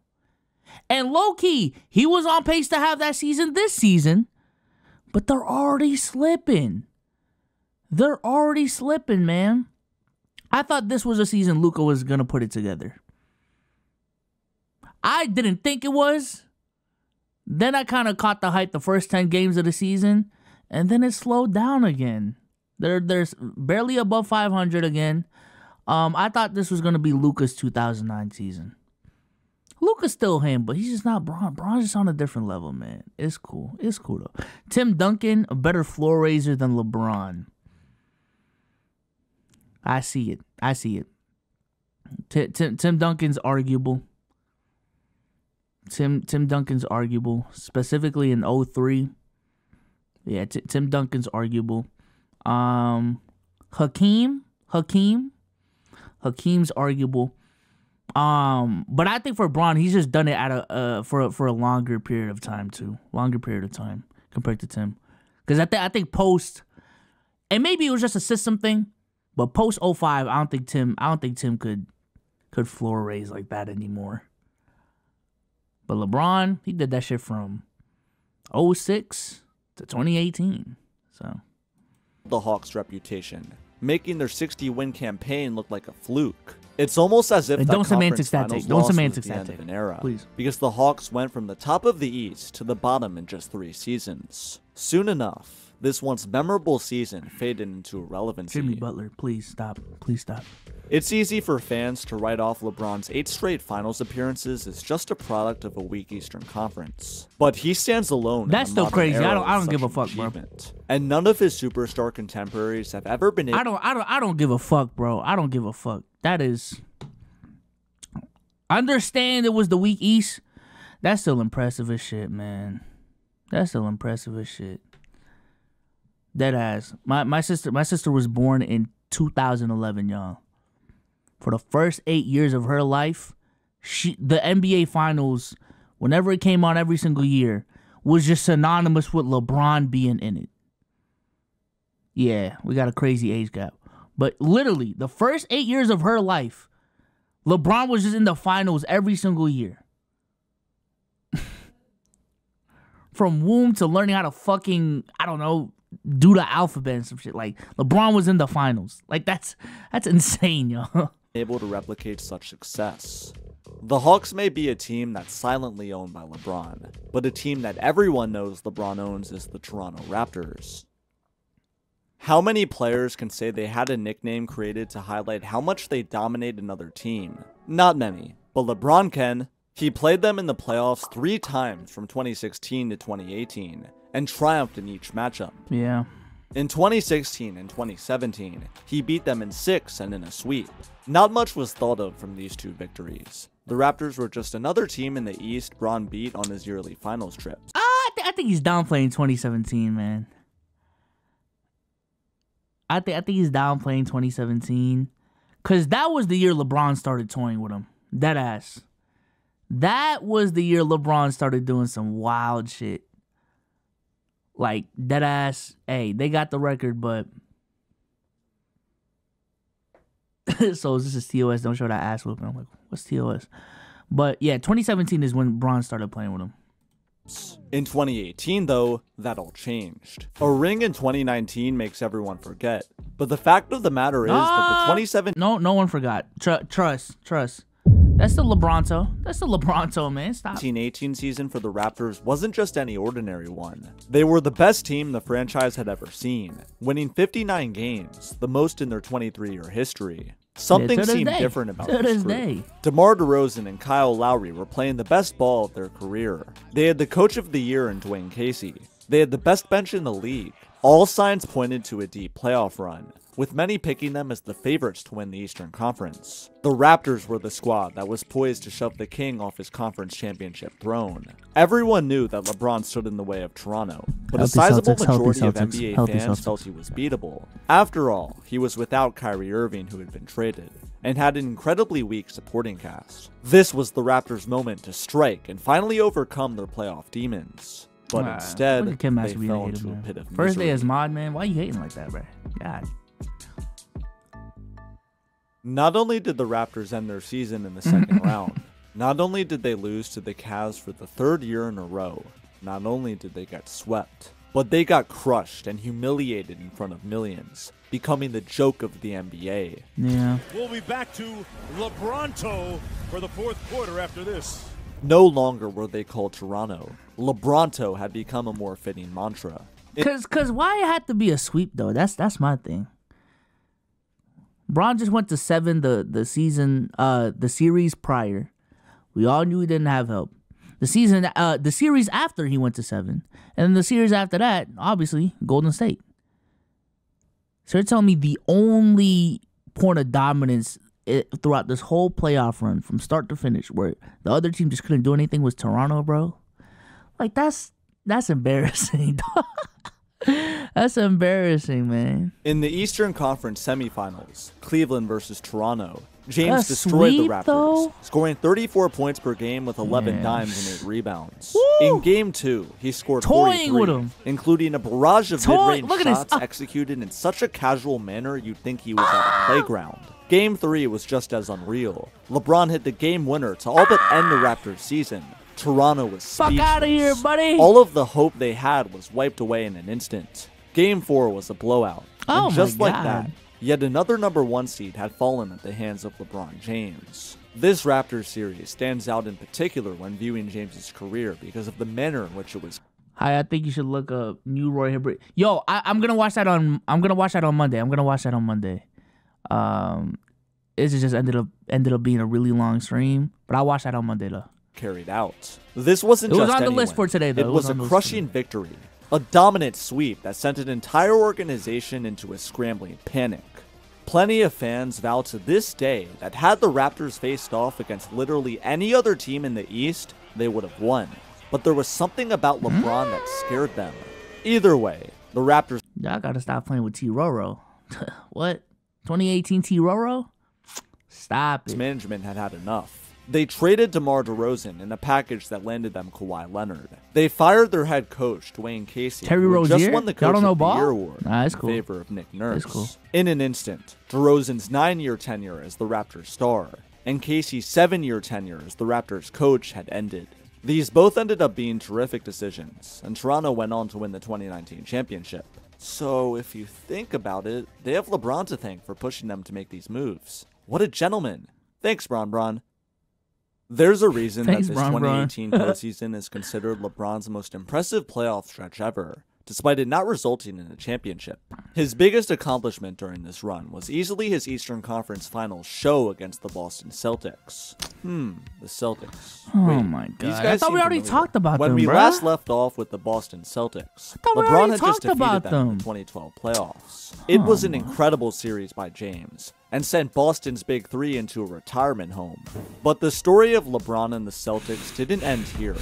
And low-key, he was on pace to have that season this season. But they're already slipping. They're already slipping, man. I thought this was a season Luka was going to put it together. I didn't think it was. Then I kind of caught the hype the first 10 games of the season. And then it slowed down again. There's barely above 500 again. I thought this was going to be Luka's 2009 season. Luka's still him, but he's just not Bron. Bron's just on a different level, man. It's cool. It's cool, though. Tim Duncan, a better floor raiser than LeBron. I see it. I see it. Tim Duncan's arguable. Tim Duncan's arguable. Specifically in 03. Yeah, Tim Duncan's arguable. Hakeem's arguable. But I think for Bron, he's just done it at for a longer period of time too. Longer period of time compared to Tim. Because I think post, and maybe it was just a system thing, but post 05, I don't think Tim could floor raise like that anymore. But LeBron, he did that shit from 06 to 2018. So the Hawks' reputation, making their 60-win campaign look like a fluke. It's almost as if don't semantics that take. Don't semantics that take. An era, please. Because the Hawks went from the top of the East to the bottom in just 3 seasons. Soon enough, this once memorable season faded into irrelevancy. Jimmy Butler, please stop. Please stop. It's easy for fans to write off LeBron's 8 straight finals appearances as just a product of a weak Eastern Conference. But he stands alone. That's in the still crazy. era I don't of give a such fuck, bro. achievement. And none of his superstar contemporaries have ever been able I don't give a fuck, bro. I don't give a fuck. That is, understand it was the weak East. That's still impressive as shit, man. That's still impressive as shit. Dead ass. My sister was born in 2011, y'all. For the first 8 years of her life, the NBA Finals, whenever it came on every single year, was just synonymous with LeBron being in it. Yeah, we got a crazy age gap. But literally, the first 8 years of her life, LeBron was just in the finals every single year. From womb to learning how to fucking, I don't know, do the alphabet and some shit. Like, LeBron was in the finals. Like, that's insane, yo. Able to replicate such success. The Hawks may be a team that's silently owned by LeBron, but a team that everyone knows LeBron owns is the Toronto Raptors. How many players can say they had a nickname created to highlight how much they dominate another team? Not many, but LeBron can. He played them in the playoffs 3 times from 2016 to 2018, and triumphed in each matchup. Yeah. In 2016 and 2017, he beat them in 6 and in a sweep. Not much was thought of from these 2 victories. The Raptors were just another team in the East Bron beat on his yearly finals trips. I think he's downplaying 2017, man. I think he's downplaying 2017. Because that was the year LeBron started toying with him. Dead ass. That was the year LeBron started doing some wild shit. Like, dead ass. Hey, they got the record, but... So this is TOS. Don't show that ass whooping. I'm like, what's TOS? But yeah, 2017 is when Bron started playing with him. In 2018, though, that all changed. A ring in 2019 makes everyone forget. But the fact of the matter is that the 2017... No one forgot. Trust. That's the LeBronto. That's the LeBronto, man. Stop. 1918 season for the Raptors wasn't just any ordinary one. They were the best team the franchise had ever seen, winning 59 games, the most in their 23-year history. Something seemed different about this group. DeMar DeRozan and Kyle Lowry were playing the best ball of their career. They had the Coach of the Year in Dwayne Casey. They had the best bench in the league. All signs pointed to a deep playoff run, with many picking them as the favorites to win the Eastern Conference. The Raptors were the squad that was poised to shove the king off his conference championship throne. Everyone knew that LeBron stood in the way of Toronto, but a sizable majority of NBA fans felt he was beatable. After all, he was without Kyrie Irving, who had been traded, and had an incredibly weak supporting cast. This was the Raptors' moment to strike and finally overcome their playoff demons. But instead, they fell into a pit of misery. First day as mod, man. Why you hating like that, bro? God. Not only did the Raptors end their season in the second round, not only did they lose to the Cavs for the 3rd year in a row, not only did they get swept, but they got crushed and humiliated in front of millions, becoming the joke of the NBA. Yeah. We'll be back to LeBronto for the 4th quarter after this. No longer were they called Toronto. LeBronto had become a more fitting mantra. Cause why it had to be a sweep though? That's my thing. Bron just went to 7 the series prior. We all knew he didn't have help. The series after he went to 7, and then the series after that, obviously Golden State. So you're telling me the only point of dominance throughout this whole playoff run, from start to finish, where the other team just couldn't do anything, was Toronto, bro? Like that's embarrassing. That's embarrassing, man. In the Eastern Conference semifinals, Cleveland versus Toronto, James destroyed the Raptors, scoring 34 points per game with 11 dimes and 8 rebounds. Woo! In Game 2, he scored 43, including a barrage of mid-range shots executed in such a casual manner you'd think he was at a playground. Game 3 was just as unreal. LeBron hit the game winner to all but end the Raptors' season, Toronto was Fuck speechless. out of here, buddy. All of the hope they had was wiped away in an instant. Game 4 was a blowout. Oh And just my like God. that, yet another #1 seed had fallen at the hands of LeBron James. This Raptors series stands out in particular when viewing James's career because of the manner in which it was. Hi, I think you should look up New Roy Hibbert. Yo, I'm gonna watch that on. I'm gonna watch that on Monday. It just ended up being a really long stream, but I'll watch that on Monday though. Carried out. This wasn't It was just on the any list win. for today, though. It was a on the list crushing victory. A dominant sweep that sent an entire organization into a scrambling panic. Plenty of fans vow to this day that had the Raptors faced off against literally any other team in the East, they would have won. But there was something about LeBron that scared them. Either way, the Raptors. Y'all gotta stop playing with T. Roro. What? 2018 T. Roro? Stop it. Management had had enough. They traded DeMar DeRozan in a package that landed them Kawhi Leonard. They fired their head coach, Dwayne Casey, Terry who had just Rozier? won the Y'all Coach don't know of the ball? Year award Nah, that's in cool. favor of Nick Nurse. That's cool. In an instant, DeRozan's 9-year tenure as the Raptors star and Casey's 7-year tenure as the Raptors coach had ended. These both ended up being terrific decisions, and Toronto went on to win the 2019 championship. So, if you think about it, they have LeBron to thank for pushing them to make these moves. What a gentleman. Thanks, Bron. There's a reason Thanks, that this Bron. 2018 postseason is considered LeBron's most impressive playoff stretch ever, despite it not resulting in a championship. His biggest accomplishment during this run was easily his Eastern Conference Finals show against the Boston Celtics. The Celtics. Oh Wait, my these God. I guys thought we seem already familiar. talked about when them, we bruh. last left off with the Boston Celtics, thought we LeBron already had just talked defeated about them in them. the 2012 playoffs. It was an incredible series by James, and sent Boston's Big Three into a retirement home. But the story of LeBron and the Celtics didn't end here.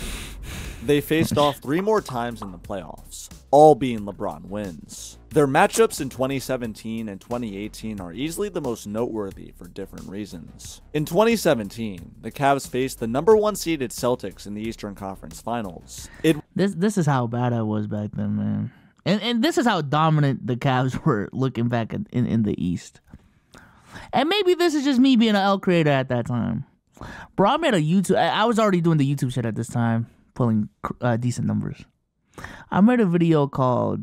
They faced off 3 more times in the playoffs, all being LeBron wins. Their matchups in 2017 and 2018 are easily the most noteworthy for different reasons. In 2017, the Cavs faced the #1 seeded Celtics in the Eastern Conference Finals. This is how bad I was back then, man. And this is how dominant the Cavs were looking back in the East. And maybe this is just me being an L creator at that time. Bro, I made a YouTube. I was already doing the YouTube shit at this time, pulling decent numbers. I made a video called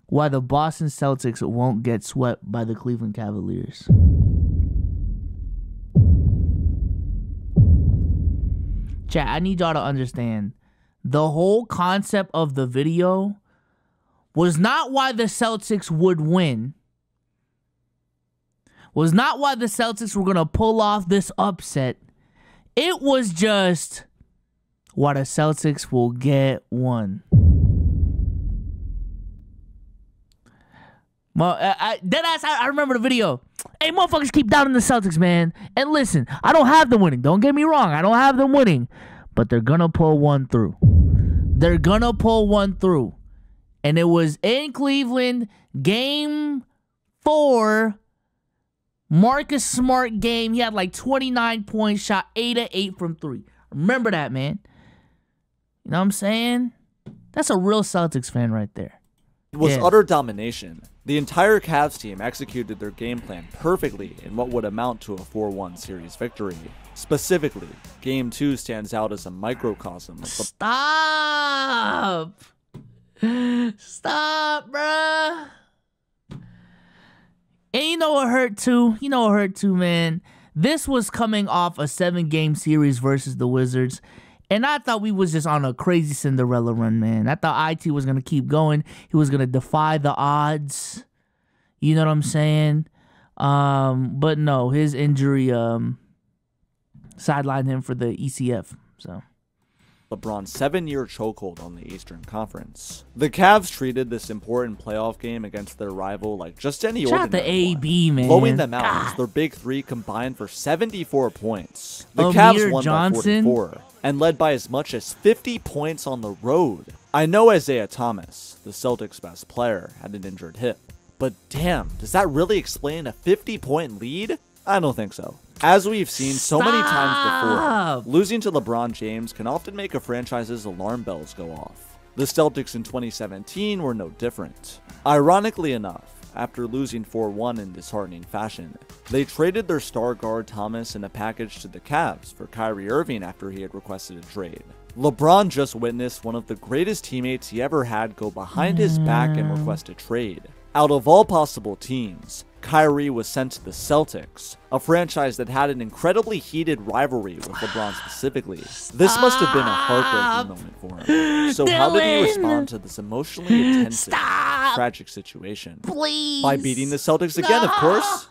"Why the Boston Celtics Won't Get Swept by the Cleveland Cavaliers." Chat, I need y'all to understand. The whole concept of the video was not why the Celtics would win. Was not why the Celtics were going to pull off this upset. It was just why the Celtics will get one. Well, I remember the video. Hey, motherfuckers keep doubting the Celtics, man. And listen, I don't have them winning. Don't get me wrong. I don't have them winning. But they're going to pull one through. They're going to pull one through. And it was in Cleveland, game 4. Marcus Smart game. He had like 29 points, shot 8 of 8 from 3. Remember that, man. You know what I'm saying? That's a real Celtics fan right there. It was utter domination. The entire Cavs team executed their game plan perfectly in what would amount to a 4-1 series victory. Specifically, Game 2 stands out as a microcosm of the Stop! Stop, bruh! And you know what hurt too? Man. This was coming off a 7-game series versus the Wizards. And I thought we was just on a crazy Cinderella run, man. I thought IT was going to keep going. He was going to defy the odds. You know what I'm saying? But no, his injury sidelined him for the ECF. So LeBron's 7-year chokehold on the Eastern Conference. The Cavs treated this important playoff game against their rival like just any shout out to ordinary one, AB, man. blowing them out God. as their big 3 combined for 74 points. The Amir Cavs won Johnson? by 44 and led by as much as 50 points on the road. I know Isaiah Thomas, the Celtics' best player, had an injured hip, but damn, does that really explain a 50-point lead? I don't think so. As we've seen so many times before, losing to LeBron James can often make a franchise's alarm bells go off. The Celtics in 2017 were no different. Ironically enough, after losing 4-1 in disheartening fashion, they traded their star guard Thomas in a package to the Cavs for Kyrie Irving after he had requested a trade. LeBron just witnessed one of the greatest teammates he ever had go behind his back and request a trade. Out of all possible teams, Kyrie was sent to the Celtics, a franchise that had an incredibly heated rivalry with LeBron specifically. This must have been a heartbreaking moment for him. So how did he respond to this emotionally intensive, tragic situation? Please. By beating the Celtics again, of course.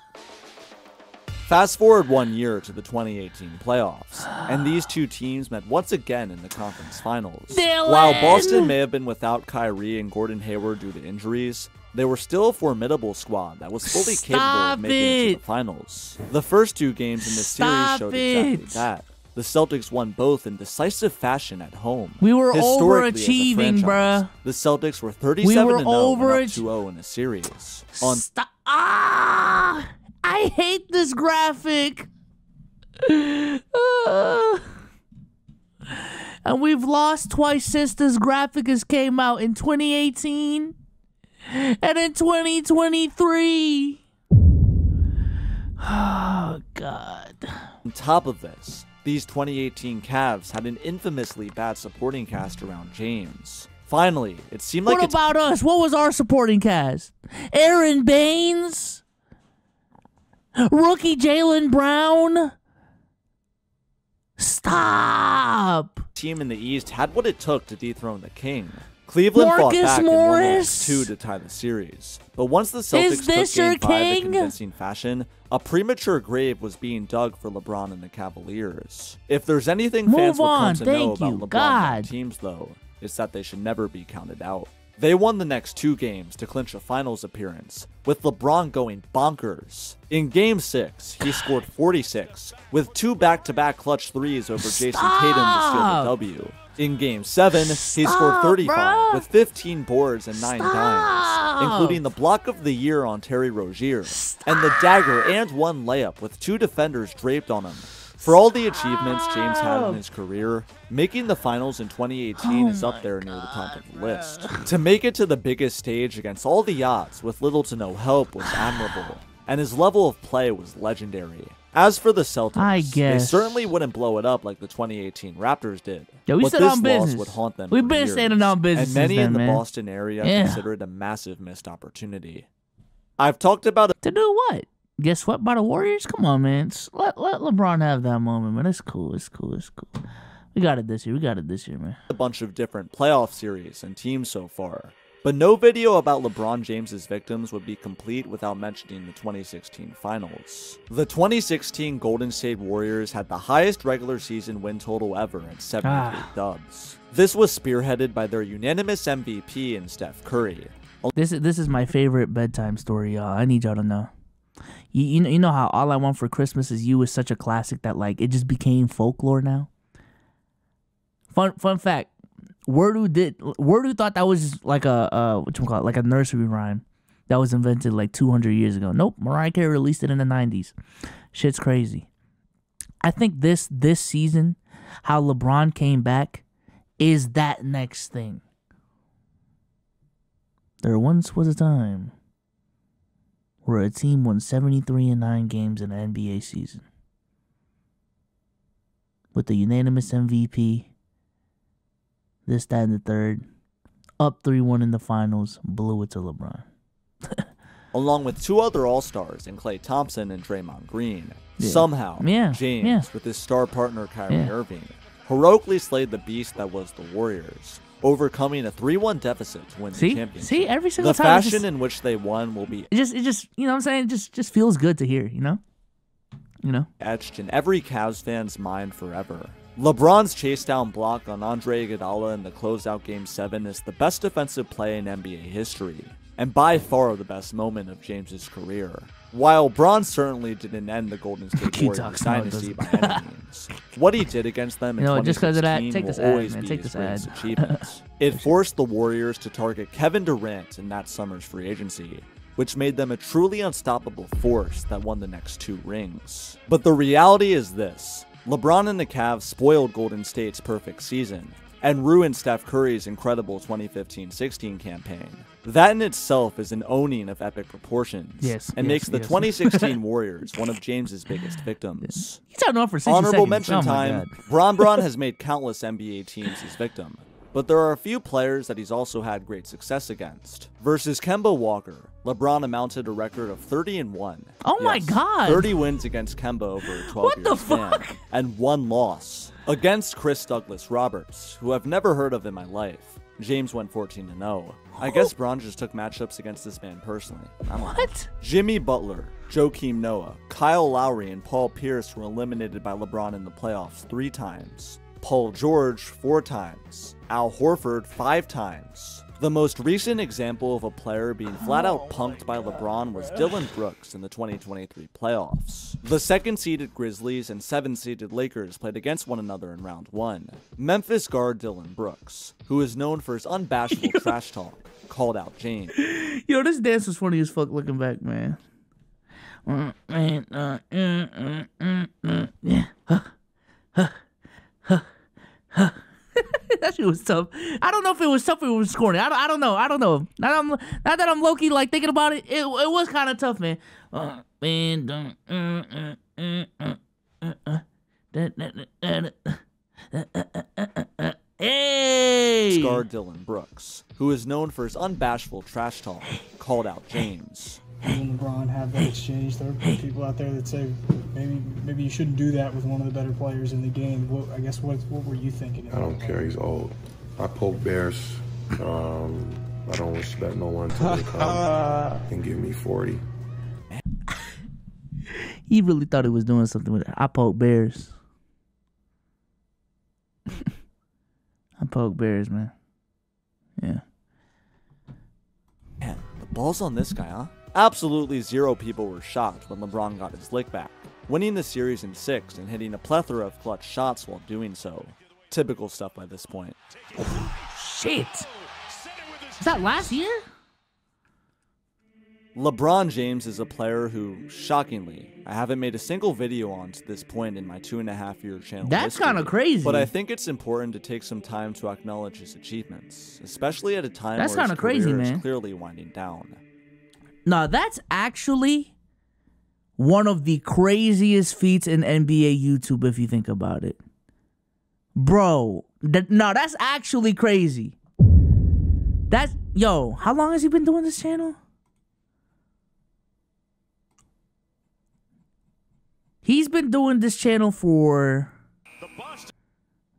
Fast forward 1 year to the 2018 playoffs, and these two teams met once again in the conference finals. While Boston may have been without Kyrie and Gordon Hayward due to injuries, they were still a formidable squad that was fully capable of making it to the finals. The first two games in this series showed exactly that. The Celtics won both in decisive fashion at home. We were overachieving, bruh. The Celtics were 37-0 and up 2-0 in the series. I hate this graphic. And we've lost twice since this graphic has came out in 2018 and in 2023. Oh, God. On top of this, these 2018 Cavs had an infamously bad supporting cast around James. Finally, it seemed like What about us? What was our supporting cast? Aaron Baines? Rookie Jaylen Brown? Stop! Team in the East had what it took to dethrone the King. Cleveland fought back and won the next two to tie the series. But once the Celtics took Game 5 in convincing fashion, a premature grave was being dug for LeBron and the Cavaliers. If there's anything fans will come to know about LeBron teams, though, it's that they should never be counted out. They won the next two games to clinch a finals appearance, with LeBron going bonkers. In Game 6, he scored 46, with two back-to-back clutch threes over Jason Tatum to steal the W. In Game 7, he scored 35, with 15 boards and 9 dimes, including the block of the year on Terry Rozier, and the dagger and one layup with two defenders draped on him. For all the achievements James had in his career, making the finals in 2018 is up there near the top of the list. To make it to the biggest stage against all the odds with little to no help was admirable, and his level of play was legendary. As for the Celtics, they certainly wouldn't blow it up like the 2018 Raptors did. Yeah, we but said this on loss business. would haunt them We've for been years, standing on business, and many in the man. Boston area consider it a massive missed opportunity. I've talked about it. To do what? Get swept by the Warriors? Come on, man. Let LeBron have that moment, man. It's cool. It's cool. It's cool. We got it this year. We got it this year, man. A bunch of different playoff series and teams so far. But no video about LeBron James's victims would be complete without mentioning the 2016 finals. The 2016 Golden State Warriors had the highest regular season win total ever at 73 dubs. This was spearheaded by their unanimous MVP in Steph Curry. This is my favorite bedtime story, y'all. I need y'all to know. You know how All I Want for Christmas Is You is such a classic that like it just became folklore now? Fun fact. Word thought that was like a like a nursery rhyme that was invented like 200 years ago. Nope, Mariah Carey released it in the 90s. Shit's crazy. I think this season, how LeBron came back, is that next thing. There once was a time where a team won 73-9 games in an NBA season with the unanimous MVP. This, that, and the third. Up 3-1 in the finals. Blew it to LeBron. Along with two other All-Stars in Klay Thompson and Draymond Green. Somehow, James, with his star partner Kyrie Irving, heroically slayed the beast that was the Warriors, overcoming a 3-1 deficit to win the championship. See, every single the time. The fashion in which they won will be it just you know what I'm saying? It just feels good to hear, you know? Etched in every Cavs fan's mind forever. LeBron's chase-down block on Andre Iguodala in the closeout Game 7 is the best defensive play in NBA history, and by far the best moment of James's career. While Bron certainly didn't end the Golden State Warriors dynasty by any means, what he did against them in 2016 will always be his greatest achievements. It forced the Warriors to target Kevin Durant in that summer's free agency, which made them a truly unstoppable force that won the next 2 rings. But the reality is this. LeBron and the Cavs spoiled Golden State's perfect season, and ruined Steph Curry's incredible 2015-16 campaign. That in itself is an owning of epic proportions, and makes the 2016 Warriors one of James's biggest victims. He's talking on for 60 Honorable seconds. mention time, Bron has made countless NBA teams his victim, but there are a few players that he's also had great success against. Versus Kemba Walker, LeBron amounted a record of 30-1. Oh my God! 30 wins against Kemba over a 12-year span, and 1 loss. Against Chris Douglas Roberts, who I've never heard of in my life, James went 14-0. I guess Bron just took matchups against this man personally. What? Jimmy Butler, Joakim Noah, Kyle Lowry, and Paul Pierce were eliminated by LeBron in the playoffs 3 times. Paul George 4 times. Al Horford 5 times. The most recent example of a player being flat out punked by LeBron was Dillon Brooks in the 2023 playoffs. The 2nd-seeded Grizzlies and 7th-seeded Lakers played against one another in round 1. Memphis guard Dillon Brooks, who is known for his unbashful trash talk, called out James. Yo, this dance was funny as fuck looking back, man. That shit was tough. I don't know if it was tough or it was corny. I don't know. Not that I'm low-key like thinking about it. It was kind of tough, man. Hey! Guard Dillon Brooks, who is known for his unbashful trash talk, called out James. You and LeBron have that exchange. There are people out there that say maybe you shouldn't do that with one of the better players in the game. What were you thinking? I don't care. He's old. I poke bears. I don't respect no one until they come and give me 40. He really thought he was doing something with it. I poke bears. I poke bears, man. Yeah. Man, the ball's on this guy, huh? Absolutely 0 people were shocked when LeBron got his lick back, winning the series in 6 and hitting a plethora of clutch shots while doing so. Typical stuff by this point. Shit! Is that last year? LeBron James is a player who, shockingly, I haven't made a single video on to this point in my 2.5-year channel. That's kind of crazy. But I think it's important to take some time to acknowledge his achievements, especially at a time where his career crazy, man. is clearly winding down. No, that's actually one of the craziest feats in NBA YouTube if you think about it. Bro, no, that's actually crazy. Yo, how long has he been doing this channel? He's been doing this channel for...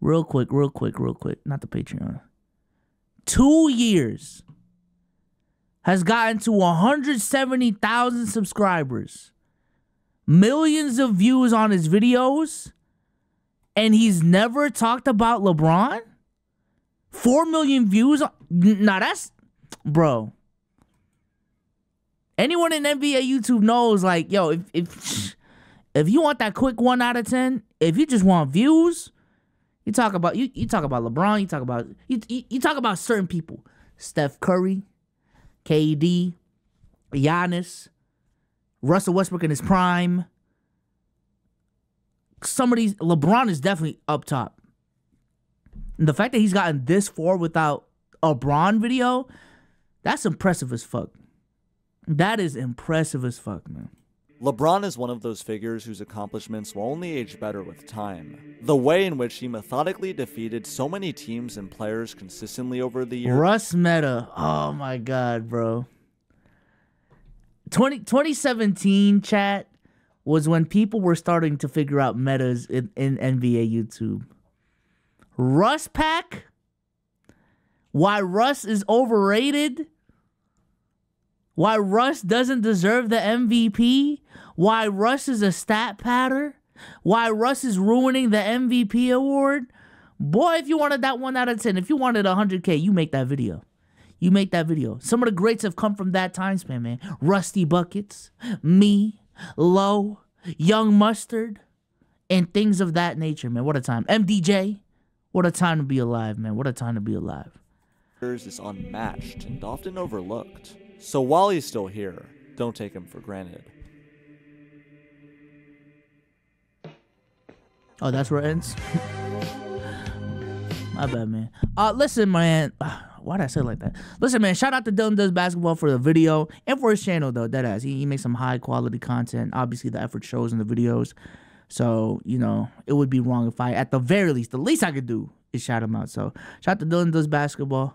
Real quick. Not the Patreon. 2 years. Has gotten to 170,000 subscribers. Millions of views on his videos. And he's never talked about LeBron? 4 million views? Nah, that's... Bro. Anyone in NBA YouTube knows, like, yo, if you want that quick 1 out of 10, if you just want views, you talk about LeBron, you talk about certain people. Steph Curry, KD, Giannis, Russell Westbrook in his prime. Some of these, LeBron is definitely up top. And the fact that he's gotten this far without a Bron video, that's impressive as fuck. That is impressive as fuck, man. LeBron is one of those figures whose accomplishments will only age better with time. The way in which he methodically defeated so many teams and players consistently over the years. Russ Meta. Oh my God, bro. 2017, chat, was when people were starting to figure out metas in NBA YouTube. Russ Pack? Why Russ is overrated? Why Russ doesn't deserve the MVP? Why Russ is a stat patter? Why Russ is ruining the MVP award? Boy, if you wanted that 1 out of 10, if you wanted 100K, you make that video. You make that video. Some of the greats have come from that time span, man. Rusty Buckets, me, Low, Young Mustard, and things of that nature, man. What a time. MDJ, what a time to be alive, man. What a time to be alive. Is unmatched and often overlooked. So while he's still here, don't take him for granted. Oh, that's where it ends? My bad, man. Listen, man. Why did I say it like that? Listen, man. Shout out to Dylan Does Basketball for the video and for his channel, though. Deadass. He makes some high quality content. Obviously, the effort shows in the videos. So, you know, it would be wrong if I, at the very least, the least I could do is shout him out. So, shout out to Dylan Does Basketball.